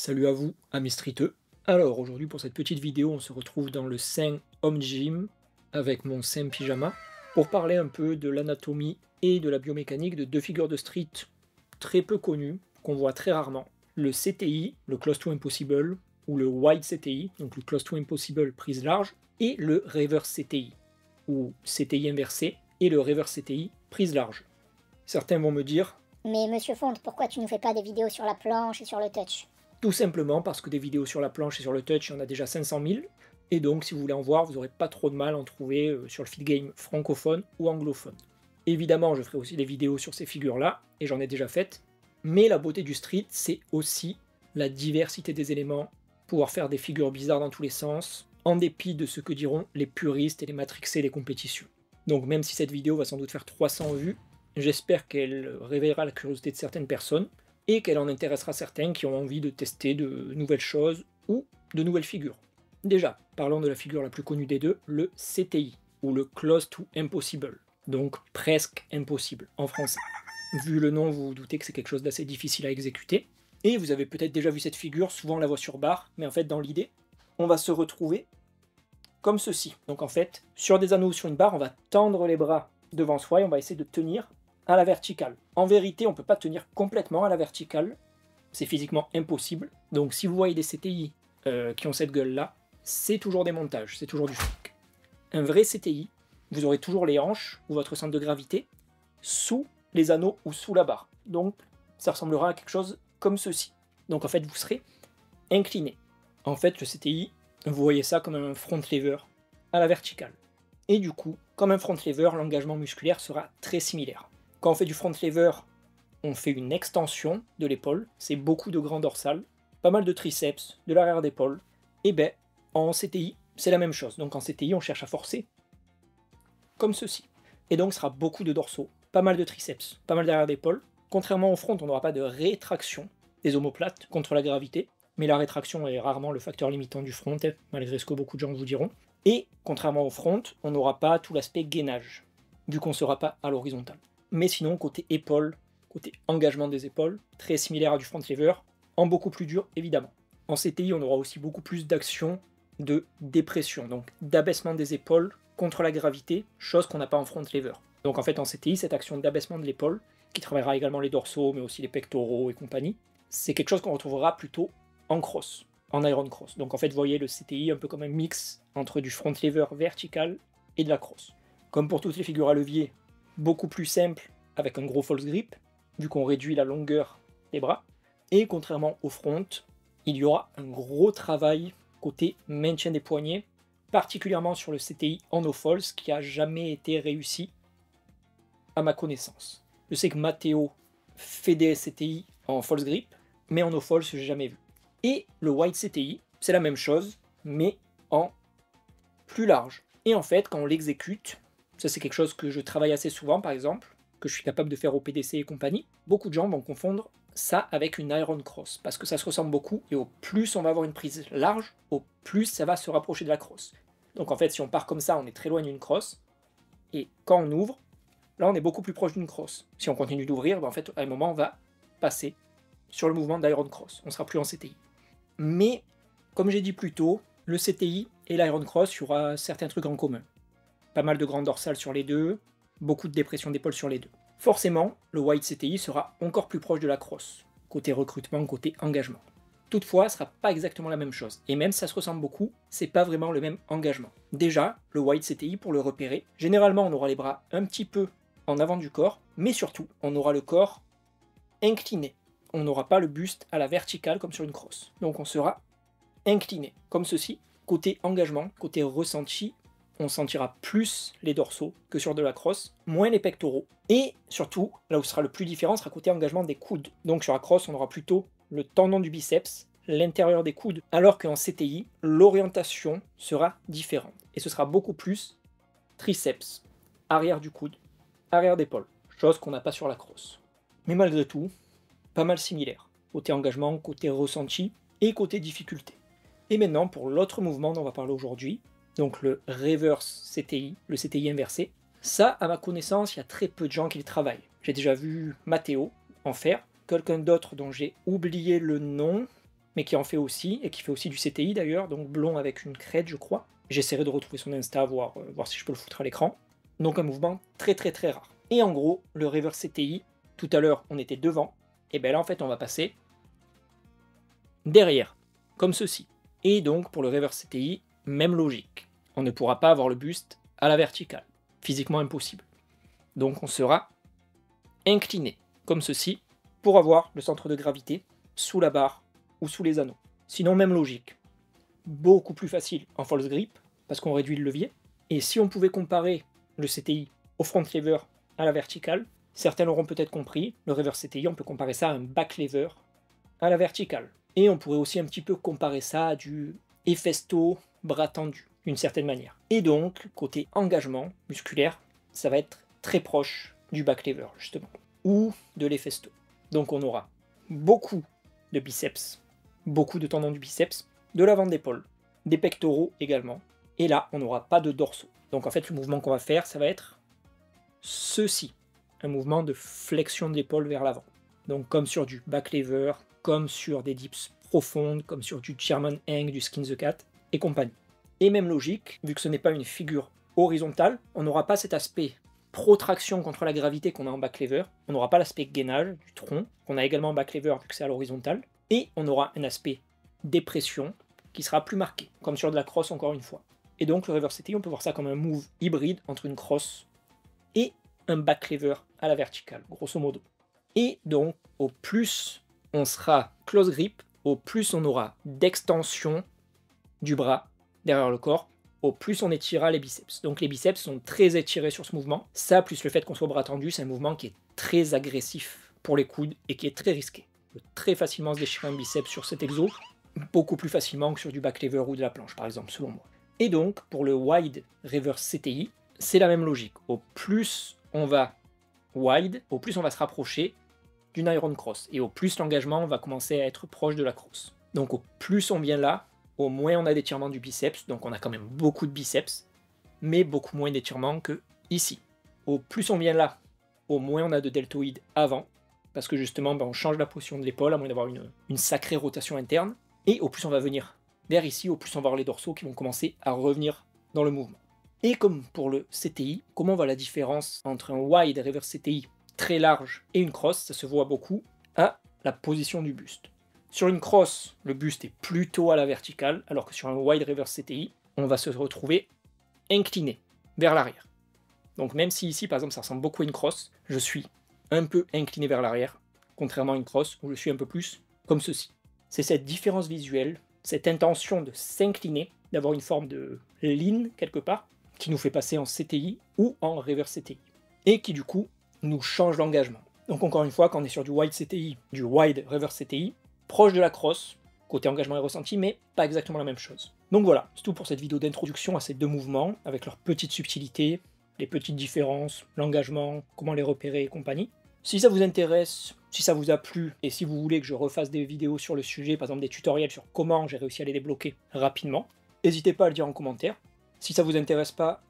Salut à vous, amis streeteux. Alors aujourd'hui pour cette petite vidéo, on se retrouve dans le Saint Home Gym avec mon Saint Pyjama pour parler un peu de l'anatomie et de la biomécanique de deux figures de street très peu connues, qu'on voit très rarement. Le CTI, le Close to Impossible, ou le Wide CTI, donc le Close to Impossible prise large, et le Reverse CTI, ou CTI inversé, et le Reverse CTI prise large. Certains vont me dire, Mais Monsieur Fonte, pourquoi tu nous fais pas des vidéos sur la planche et sur le touch? tout simplement parce que des vidéos sur la planche et sur le touch, il y en a déjà 500 000, et donc si vous voulez en voir, vous n'aurez pas trop de mal à en trouver sur le feed game francophone ou anglophone. Évidemment, je ferai aussi des vidéos sur ces figures-là, et j'en ai déjà faites, mais la beauté du street, c'est aussi la diversité des éléments, pouvoir faire des figures bizarres dans tous les sens, en dépit de ce que diront les puristes et les matrixés des compétitions. Donc même si cette vidéo va sans doute faire 300 vues, j'espère qu'elle réveillera la curiosité de certaines personnes, et qu'elle en intéressera certains qui ont envie de tester de nouvelles choses ou de nouvelles figures. Déjà, parlons de la figure la plus connue des deux, le CTI, ou le Close to Impossible, donc presque impossible en français. Vu le nom, vous vous doutez que c'est quelque chose d'assez difficile à exécuter, et vous avez peut-être déjà vu cette figure, souvent on la voit sur barre, mais en fait dans l'idée, on va se retrouver comme ceci. Donc en fait, sur des anneaux ou sur une barre, on va tendre les bras devant soi et on va essayer de tenir à la verticale. En vérité, on ne peut pas tenir complètement à la verticale, c'est physiquement impossible. Donc si vous voyez des CTI qui ont cette gueule-là, c'est toujours des montages, c'est toujours du fake. Un vrai CTI, vous aurez toujours les hanches ou votre centre de gravité sous les anneaux ou sous la barre. Donc ça ressemblera à quelque chose comme ceci. Donc en fait, vous serez incliné. En fait, le CTI, vous voyez ça comme un front lever à la verticale. Et du coup, comme un front lever, l'engagement musculaire sera très similaire. Quand on fait du front lever, on fait une extension de l'épaule, c'est beaucoup de grand dorsal, pas mal de triceps, de l'arrière d'épaule, et ben en CTI, c'est la même chose. Donc en CTI, on cherche à forcer comme ceci. Et donc ce sera beaucoup de dorsaux, pas mal de triceps, pas mal d'arrière d'épaule. Contrairement au front, on n'aura pas de rétraction des omoplates contre la gravité, mais la rétraction est rarement le facteur limitant du front, malgré ce que beaucoup de gens vous diront. Et contrairement au front, on n'aura pas tout l'aspect gainage, vu qu'on ne sera pas à l'horizontale. Mais sinon, côté épaules, côté engagement des épaules, très similaire à du front lever, en beaucoup plus dur évidemment. En CTI, on aura aussi beaucoup plus d'action de dépression, donc d'abaissement des épaules contre la gravité, chose qu'on n'a pas en front lever. Donc en fait en CTI, cette action d'abaissement de l'épaule, qui travaillera également les dorsaux, mais aussi les pectoraux et compagnie, c'est quelque chose qu'on retrouvera plutôt en cross, en iron cross. Donc en fait, vous voyez le CTI un peu comme un mix entre du front lever vertical et de la cross. Comme pour toutes les figures à levier, beaucoup plus simple avec un gros false grip, vu qu'on réduit la longueur des bras. Et contrairement au front, il y aura un gros travail côté maintien des poignets, particulièrement sur le CTI en no false, qui a jamais été réussi à ma connaissance. Je sais que Matteo fait des CTI en false grip, mais en no false, j'ai jamais vu. Et le wide CTI, c'est la même chose, mais en plus large. Et en fait, quand on l'exécute, ça c'est quelque chose que je travaille assez souvent par exemple, que je suis capable de faire au PDC et compagnie, beaucoup de gens vont confondre ça avec une iron cross, parce que ça se ressemble beaucoup, et au plus on va avoir une prise large, au plus ça va se rapprocher de la cross. Donc en fait, si on part comme ça, on est très loin d'une cross, et quand on ouvre, là on est beaucoup plus proche d'une cross. Si on continue d'ouvrir, ben en fait, à un moment, on va passer sur le mouvement d'iron cross, on sera plus en CTI. Mais, comme j'ai dit plus tôt, le CTI et l'Iron Cross, il y aura certains trucs en commun. Pas mal de grandes dorsales sur les deux, beaucoup de dépression d'épaule sur les deux. Forcément, le Wide CTI sera encore plus proche de la cross, côté recrutement, côté engagement. Toutefois, ce sera pas exactement la même chose, et même si ça se ressemble beaucoup, c'est pas vraiment le même engagement. Déjà, le Wide CTI, pour le repérer, généralement on aura les bras un petit peu en avant du corps, mais surtout, on aura le corps incliné. On n'aura pas le buste à la verticale comme sur une cross. Donc on sera incliné, comme ceci. Côté engagement, côté ressenti, on sentira plus les dorsaux que sur de la cross, moins les pectoraux. Et surtout, là où ce sera le plus différent, sera côté engagement des coudes. Donc sur la cross, on aura plutôt le tendon du biceps, l'intérieur des coudes, alors qu'en CTI, l'orientation sera différente. Et ce sera beaucoup plus triceps, arrière du coude, arrière d'épaule, chose qu'on n'a pas sur la cross. Mais malgré tout, pas mal similaire, côté engagement, côté ressenti et côté difficulté. Et maintenant, pour l'autre mouvement dont on va parler aujourd'hui, donc le reverse CTI, le CTI inversé, ça, à ma connaissance, il y a très peu de gens qui le travaillent. J'ai déjà vu Matteo en faire, quelqu'un d'autre dont j'ai oublié le nom, mais qui en fait aussi, et qui fait aussi du CTI d'ailleurs, donc blond avec une crête je crois. J'essaierai de retrouver son Insta, voir si je peux le foutre à l'écran. Donc un mouvement très très très rare. Et en gros, le reverse CTI, tout à l'heure on était devant, et bien là en fait on va passer derrière, comme ceci. Et donc pour le reverse CTI, même logique. On ne pourra pas avoir le buste à la verticale. Physiquement impossible. Donc on sera incliné, comme ceci, pour avoir le centre de gravité sous la barre ou sous les anneaux. Sinon, même logique. Beaucoup plus facile en false grip, parce qu'on réduit le levier. Et si on pouvait comparer le CTI au front lever à la verticale, certains l'auront peut-être compris, le reverse CTI, on peut comparer ça à un back lever à la verticale. Et on pourrait aussi un petit peu comparer ça à du Hefesto bras tendu, d'une certaine manière. Et donc, côté engagement musculaire, ça va être très proche du back lever, justement, ou de l'Hefesto. Donc on aura beaucoup de biceps, beaucoup de tendons du biceps, de l'avant d'épaule, des pectoraux également, et là, on n'aura pas de dorsaux. Donc en fait, le mouvement qu'on va faire, ça va être ceci, un mouvement de flexion de l'épaule vers l'avant. Donc comme sur du back lever, comme sur des dips profondes, comme sur du German hang, du skin the cat, et compagnie. Et même logique, vu que ce n'est pas une figure horizontale, on n'aura pas cet aspect protraction contre la gravité qu'on a en back lever, on n'aura pas l'aspect gainage du tronc, qu'on a également en back lever vu que c'est à l'horizontale, et on aura un aspect dépression qui sera plus marqué, comme sur de la crosse encore une fois. Et donc le reverse CTI, on peut voir ça comme un move hybride entre une crosse et un back lever à la verticale, grosso modo. Et donc, au plus on sera close grip, au plus on aura d'extension du bras derrière le corps, au plus on étirera les biceps. Donc les biceps sont très étirés sur ce mouvement. Ça, plus le fait qu'on soit bras tendu, c'est un mouvement qui est très agressif pour les coudes et qui est très risqué. On peut très facilement se déchirer un biceps sur cet exo, beaucoup plus facilement que sur du back lever ou de la planche, par exemple, selon moi. Et donc, pour le wide reverse CTI, c'est la même logique. Au plus on va wide, au plus on va se rapprocher d'une iron cross. Et au plus l'engagement va commencer à être proche de la cross. Donc au plus on vient là, au moins on a d'étirement du biceps, donc on a quand même beaucoup de biceps, mais beaucoup moins d'étirement que ici. Au plus on vient là, au moins on a de deltoïdes avant, parce que justement on change la position de l'épaule, à moins d'avoir une sacrée rotation interne, et au plus on va venir vers ici, au plus on va avoir les dorsaux qui vont commencer à revenir dans le mouvement. Et comme pour le CTI, comment on voit la différence entre un wide reverse CTI très large et une crosse, ça se voit beaucoup, à la position du buste. Sur une crosse, le buste est plutôt à la verticale, alors que sur un wide reverse CTI, on va se retrouver incliné vers l'arrière. Donc même si ici, par exemple, ça ressemble beaucoup à une crosse, je suis un peu incliné vers l'arrière, contrairement à une crosse où je suis un peu plus comme ceci. C'est cette différence visuelle, cette intention de s'incliner, d'avoir une forme de lean quelque part, qui nous fait passer en CTI ou en reverse CTI, et qui du coup nous change l'engagement. Donc encore une fois, quand on est sur du wide CTI, du wide reverse CTI, proche de la crosse, côté engagement et ressenti, mais pas exactement la même chose. Donc voilà, c'est tout pour cette vidéo d'introduction à ces deux mouvements, avec leurs petites subtilités, les petites différences, l'engagement, comment les repérer et compagnie. Si ça vous intéresse, si ça vous a plu, et si vous voulez que je refasse des vidéos sur le sujet, par exemple des tutoriels sur comment j'ai réussi à les débloquer rapidement, n'hésitez pas à le dire en commentaire. Si ça vous intéresse pas,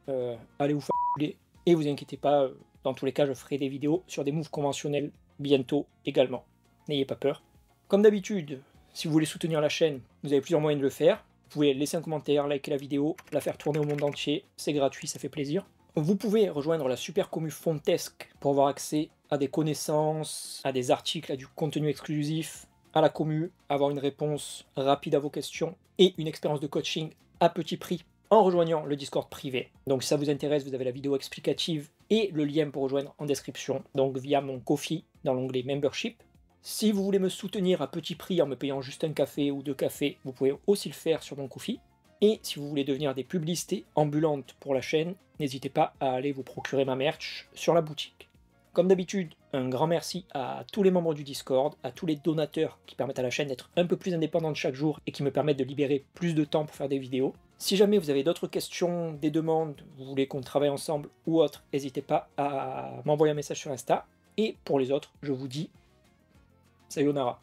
allez vous faire couler, et vous inquiétez pas, dans tous les cas je ferai des vidéos sur des moves conventionnels bientôt également. N'ayez pas peur. Comme d'habitude, si vous voulez soutenir la chaîne, vous avez plusieurs moyens de le faire. Vous pouvez laisser un commentaire, liker la vidéo, la faire tourner au monde entier, c'est gratuit, ça fait plaisir. Vous pouvez rejoindre la super commu Fontesque pour avoir accès à des connaissances, à des articles, à du contenu exclusif, à la commu, avoir une réponse rapide à vos questions et une expérience de coaching à petit prix en rejoignant le Discord privé. Donc si ça vous intéresse, vous avez la vidéo explicative et le lien pour rejoindre en description, donc via mon Ko-fi dans l'onglet Membership. Si vous voulez me soutenir à petit prix en me payant juste un café ou 2 cafés, vous pouvez aussi le faire sur mon Ko-fi. Et si vous voulez devenir des publicités ambulantes pour la chaîne, n'hésitez pas à aller vous procurer ma merch sur la boutique. Comme d'habitude, un grand merci à tous les membres du Discord, à tous les donateurs qui permettent à la chaîne d'être un peu plus indépendante chaque jour et qui me permettent de libérer plus de temps pour faire des vidéos. Si jamais vous avez d'autres questions, des demandes, vous voulez qu'on travaille ensemble ou autre, n'hésitez pas à m'envoyer un message sur Insta. Et pour les autres, je vous dis sayonara.